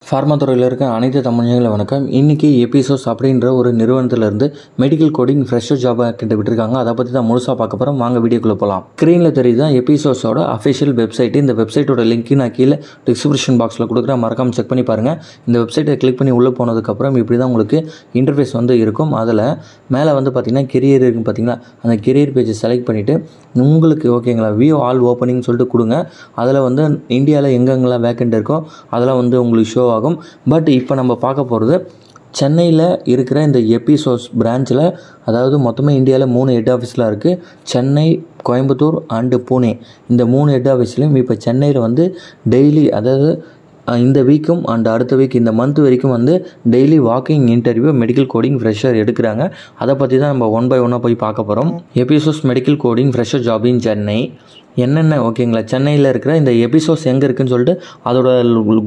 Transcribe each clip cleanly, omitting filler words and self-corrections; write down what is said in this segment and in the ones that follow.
Pharma துறையில் இருக்க அனைத்து தமிழர்களும் வணக்கம். இன்றைக்கி எபிசோஸ் அப்படின்ற ஒரு நிறுவனத்திலிருந்து மெடிக்கல் கோடிங் ஃப்ரெஷர் ஜாப் கிட்ட விட்டுருக்காங்க. அதை பற்றி தான் முழுசாக பார்க்க போகிறோம். வாங்க வீடியோக்குள்ளே போகலாம். ஸ்க்ரீனில் தெரியுது தான் எபிசோஸோட அஃபிஷியல் வெப்சைட். இந்த வெப்சைட்டோட லிங்க் நான் கீழே டிஸ்கிரிப்ஷன் பாக்ஸில் கொடுக்குறேன், மறக்காமல் செக் பண்ணி பாருங்கள். இந்த வெப்சைட்டை கிளிக் பண்ணி உள்ளே போனதுக்கப்புறம் இப்படி தான் உங்களுக்கு இன்டர்ஃபேஸ் இருக்கும். அதில் மேலே பார்த்திங்கன்னா கெரியர் இருக்குன்னு பார்த்தீங்களா, அந்த கெரியர் பேஜை செலக்ட் பண்ணிவிட்டு உங்களுக்கு ஓகேங்களா வியூ ஆல் ஓப்பனிங் சொல்லிட்டு கொடுங்க. அதில் இந்தியாவில் எங்கெங்கெல்லாம் வேக்கண்ட் இருக்கோ அதெல்லாம் உங்களுக்கு ஷோ ஆகும். பட் இப்போ நம்ம பார்க்க போகிறது சென்னையில் இருக்கிற இந்த எபிசோஸ் பிரான்ச்சில், அதாவது மொத்தமாக இந்தியாவில் 3 ஹெட் ஆஃபீஸில் இருக்குது. சென்னை, கோயம்புத்தூர் அண்டு புனே. இந்த 3 ஹெட் ஆஃபீஸ்லையும் இப்போ சென்னையில் டெய்லி, அதாவது இந்த வீக்கும் அண்ட் அடுத்த வீக் இந்த மந்த் வரைக்கும் daily walking interview medical coding fresher எடுக்கிறாங்க. அதை பற்றி தான் நம்ம ஒன் பை ஒன்னாக போய் பார்க்க போகிறோம். எபிசோஸ் மெடிக்கல் கோடிங் ஃப்ரெஷர் ஜாப் இன் சென்னை என்னென்ன ஓகேங்களா. சென்னையில் இருக்கிற இந்த எபிசோஸ் எங்கே இருக்குதுன்னு சொல்லிட்டு அதோட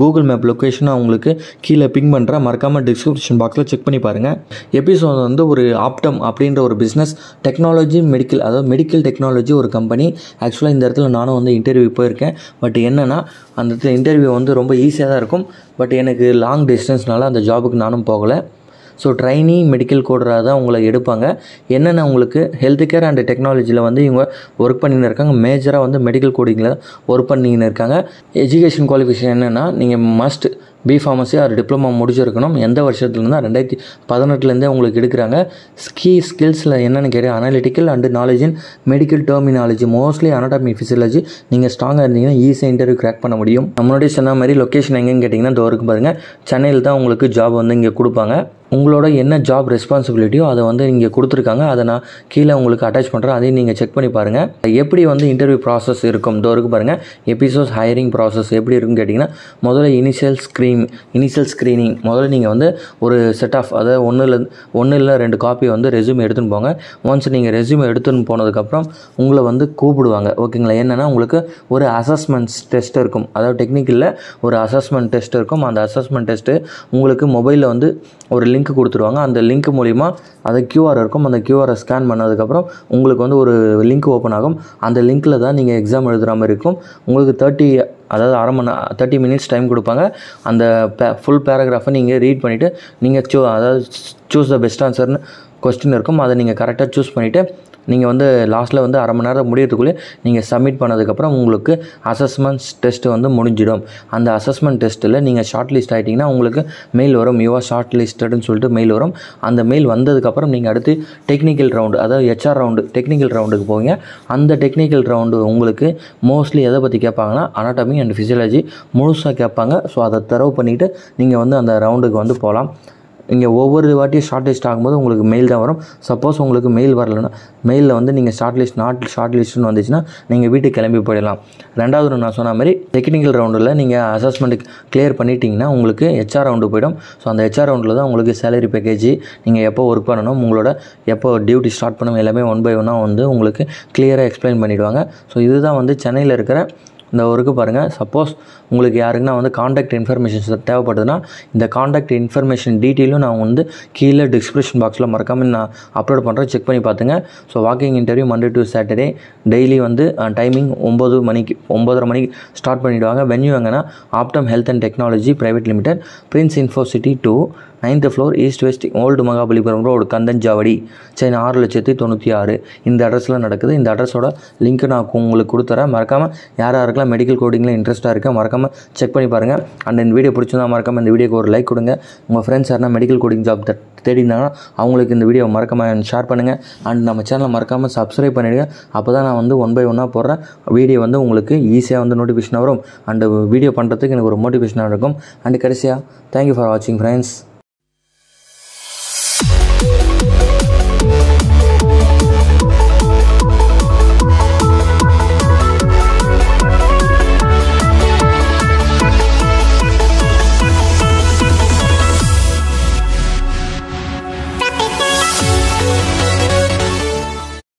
கூகுள் மேப் லொக்கேஷனை அவங்களுக்கு கீழே பிங் பண்ணுறேன், மறக்காமல் டிஸ்கிரிப்ஷன் பாக்ஸில் செக் பண்ணி பாருங்கள். எபிசோஸ் ஒரு ஆப்டம் அப்படின்ற ஒரு பிஸ்னஸ் டெக்னாலஜி மெடிக்கல், அதாவது மெடிக்கல் டெக்னாலஜி ஒரு கம்பெனி. ஆக்சுவலாக இந்த இடத்துல நானும் இன்டர்வியூ போயிருக்கேன். பட் என்னென்னா அந்த இடத்துல இன்டர்வியூ ரொம்ப ஈஸியாக தான் இருக்கும். பட் எனக்கு லாங் டிஸ்டன்ஸ்னால அந்த ஜாபுக்கு நானும் போகலை. ஸோ ட்ரைனி மெடிக்கல் கோடராக தான் உங்களை எடுப்பாங்க. என்னென்ன உங்களுக்கு ஹெல்த் கேர் அண்ட் டெக்னாலஜியில் இவங்க ஒர்க் பண்ணின்னு இருக்காங்க. மேஜராக மெடிக்கல் கோடிங்கில் ஒர்க் பண்ணின்னு இருக்காங்க. எஜுகேஷன் குவாலிஃபிகேஷன் என்னென்னா நீங்கள் மஸ்ட் பிஃபார்மசி ஆர் டிப்ளமா முடிச்சிருக்கணும். எந்த வருஷத்துலேருந்தா 2018 உங்களுக்கு எடுக்கிறாங்க. ஸ்கில்ஸில் என்னென்னு கேட்டால் analytical and knowledge in medical terminology, mostly anatomy physiology. நீங்கள் ஸ்ட்ராங்காக இருந்தீங்கன்னா ஈஸியாக இன்டர்வியூ கிராக் பண்ண முடியும். நம்மளுடைய சொன்ன மாதிரி லொக்கேஷன் எங்கேன்னு கேட்டிங்கன்னா இந்த வரைக்கும் பாருங்கள், சென்னையில் தான் உங்களுக்கு ஜாப் இங்கே கொடுப்பாங்க. உங்களோட என்ன ஜாப் ரெஸ்பான்சிபிலிட்டியோ அதை இங்கே கொடுத்துருக்காங்க. அதை நான் கீழே உங்களுக்கு அட்டாச் பண்ணுறேன், அதையும் நீங்கள் செக் பண்ணி பாருங்கள். எப்படி இன்டர்வியூ ப்ராசஸ் இருக்கும் இருக்கு பாருங்கள். எபிசோஸ் ஹையரிங் ப்ராசஸ் எப்படி இருக்குன்னு கேட்டிங்கன்னா, முதல்ல இனிஷியல் ஸ்க்ரீனிங். முதல்ல நீங்கள் ஒரு செட் ஆஃப், அதாவது ஒன்று இல்லை 2 காப்பி ரெஸ்யூம் எடுத்துன்னு போங்க. ஒன்ஸ் நீங்கள் ரெஸ்யூம் எடுத்துன்னு போனதுக்கப்புறம் உங்களை கூப்பிடுவாங்க ஓகேங்களா. என்னென்னா உங்களுக்கு ஒரு அசஸ்மெண்ட்ஸ் டெஸ்ட் இருக்கும், அதாவது டெக்னிக்கலில் ஒரு அசஸ்மெண்ட் டெஸ்ட் இருக்கும். அந்த அசஸ்மெண்ட் டெஸ்ட்டு உங்களுக்கு மொபைலில் ஒரு லிங்க் கொடுத்துருவாங்க. அந்த லிங்க் மூலிமா அது கியூஆர் இருக்கும். அந்த கியூஆரை ஸ்கேன் பண்ணதுக்கப்புறம் உங்களுக்கு ஒரு லிங்க் ஓப்பன் ஆகும். அந்த லிங்க்கில் தான் நீங்கள் எக்ஸாம் எழுதுகிற மாதிரி இருக்கும். உங்களுக்கு 30 மினிட்ஸ் டைம் கொடுப்பாங்க. அந்த ஃபுல் பேராகிராஃபை நீங்கள் ரீட் பண்ணிவிட்டு நீங்கள் சூஸ் த பெஸ்ட் ஆன்சர்னு கொஸ்டின் இருக்கும். அதை நீங்கள் கரெக்டாக சூஸ் பண்ணிவிட்டு நீங்கள் லாஸ்ட்டில் அரை மணி நேரம் முடியறதுக்குள்ளே நீங்கள் சப்மிட் பண்ணதுக்கப்புறம் உங்களுக்கு அசஸ்மெண்ட்ஸ் டெஸ்ட்டு முடிஞ்சிடும். அந்த அசஸ்மெண்ட் டெஸ்ட்டில் நீங்கள் ஷார்ட் லிஸ்ட் ஆகிட்டிங்கன்னா உங்களுக்கு மெயில் வரும், யூஆர் ஷார்ட் லிஸ்டட்னு சொல்லிட்டு மெயில் வரும். அந்த மெயில் வந்ததுக்கப்புறம் நீங்கள் அடுத்து டெக்னிக்கல் ரவுண்டு, அதாவது ஹெச்ஆர் ரவுண்டு, டெக்னிக்கல் ரவுண்டுக்கு போவீங்க. அந்த டெக்னிக்கல் ரவுண்டு உங்களுக்கு மோஸ்ட்லி எதை பற்றி கேட்பாங்கன்னா அனாட்டமி அண்ட் ஃபிசியாலஜி முழுசாக கேட்பாங்க. ஸோ அதை தரவு பண்ணிவிட்டு நீங்கள் அந்த ரவுண்டுக்கு போகலாம். இங்கே ஒவ்வொரு வாட்டியும் ஷார்ட் லிஸ்ட் ஆகும்போது உங்களுக்கு மெயில் தான் வரும். சப்போஸ் உங்களுக்கு மெயில் வரலன்னா, மெயிலில் நீங்கள் ஷார்ட் லிஸ்ட்னு வந்துச்சுன்னா நீங்கள் வீட்டுக்கு கிளம்பி போயிடலாம். ரெண்டாவது நான் சொன்ன மாதிரி டெக்னிக்கல் ரவுண்டில் நீங்கள் அசஸ்மெண்ட்டுக்கு கிளியர் பண்ணிட்டீங்கன்னா உங்களுக்கு ஹெச்ஆர் ரவுண்டு போய்டும். ஸோ அந்த ஹெச்ஆர் ரவுண்டில் தான் உங்களுக்கு சேலரி பேக்கேஜ், நீங்கள் எப்போ ஒர்க் பண்ணணும், உங்களோட எப்போ டியூட்டி ஸ்டார்ட் பண்ணணும், எல்லாமே ஒன் பை ஒன்னாக உங்களுக்கு கிளியராக எக்ஸ்பிளைன் பண்ணிவிடுவாங்க. ஸோ இதுதான் சென்னையில் இருக்கிற இந்த ஒர்க்கு பாருங்கள். சப்போஸ் உங்களுக்கு யாருக்குன்னா காண்டாக்ட் இன்ஃபர்மேஷன்ஸ் தேவைப்படுதுன்னா இந்த காண்டாக்ட் இன்ஃபர்மேஷன் டீட்டெயிலும் நான் கீழே டிஸ்கிரிப்ஷன் பாக்ஸில் மறக்காமல் நான் அப்லோட் பண்ணுறேன், செக் பண்ணி பார்த்துங்க. So walking interview Monday to Saturday daily timing 9:30 மணிக்கு ஸ்டார்ட் பண்ணிவிடுவாங்க. வென்யூ எங்கன்னா Optum health and technology private limited, Prince Info City 2, 9th floor, east west old Mahabalipuram road, Kandanchavadi, Chennai 6,96,000. இந்த அட்ரஸில் நடக்குது. இந்த அட்ரஸோட லிங்க் நான் உங்களுக்கு கொடுத்துறேன். மறக்காமல் யாருக்கெல்லாம் மெடிக்கல் கோடிங்கில் இன்ட்ரெஸ்ட்டாக இருக்கேன் மறக்காமல் செக் பண்ணி பாருங்கள். அண்ட் இந்த வீடியோ பிடிச்சிருந்தா மறக்காமல் இந்த வீடியோக்கு ஒரு லைக் கொடுங்க. உங்கள் ஃப்ரெண்ட்ஸ் யாருன்னா மெடிக்கல் கோடிங் ஜாப் தேடினாங்கன்னா அவங்களுக்கு இந்த வீடியோ மறக்காமல் ஷேர் பண்ணுங்கள். அண்ட் நம்ம சேனலை மறக்காமல் சப்ஸ்கிரைப் பண்ணிவிடுங்க. அப்போ தான் நான் ஒன் பை ஒன்னாக போடுறேன் வீடியோ உங்களுக்கு ஈஸியாக நோட்டிஃபிகேஷன் வரும். அண்ட் வீடியோ பண்ணுறதுக்கு எனக்கு ஒரு மோட்டிவேஷனாக இருக்கும். அண்ட் கடைசியாக தேங்க்யூ ஃபார் வாட்சிங் ஃப்ரெண்ட்ஸ்.